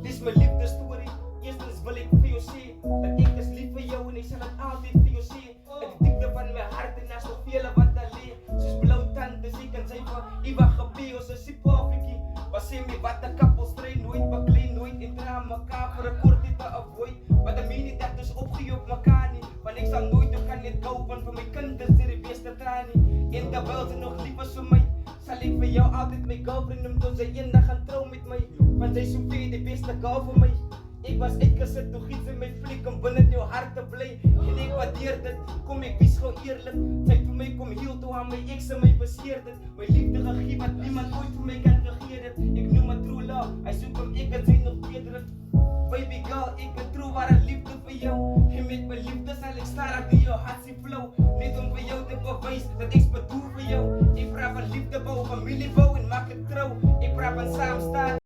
Dis mijn liefdesstory. Eerstens wil ik voor jou zien dat ik is lief voor jou en ik zal het altijd voor jou zien. En de diepte van mijn hart en naast vele wat alleen. Soos blauw tanden, ik kan zijn van Iwa Gabeo, ze sipo Afrikie. Was in me wat de kappel strijd, nooit bekleed, nooit in drama, elkaar voor een kort dit te avoid. Maar de mening dat dus opgejopt elkaar niet. Want ik zal nooit, ik kan niet gauw van voor mijn kinderen, ze de beste trani. In de wereld zijn nog liefers voor mij. Zal ik voor jou altijd mijn girlfriend omdat zij een dag gaan trouw met mij. Want zij zoekt de beste girl voor mij. Ik was uitgezet, toch iets in mijn flik om binnen jouw hart te blij. En ik waardeer dit, kom ik wees gewoon eerlijk. Zij voor mij kom heel toe aan mijn ex en mij bescheert het. Mijn liefde gegeven wat niemand ooit voor mij kan regeren. Ik noem het true love, hij zoekt hem, ik en zij nog beter. Baby girl, ik ben true, waar een liefde voor jou. En met mijn liefde zal ik staan die jouw hart zien flow. Niet om voor jou te bewijzen dat ik bedoel voor jou. Ik vraag van liefde bouw, familie bouw.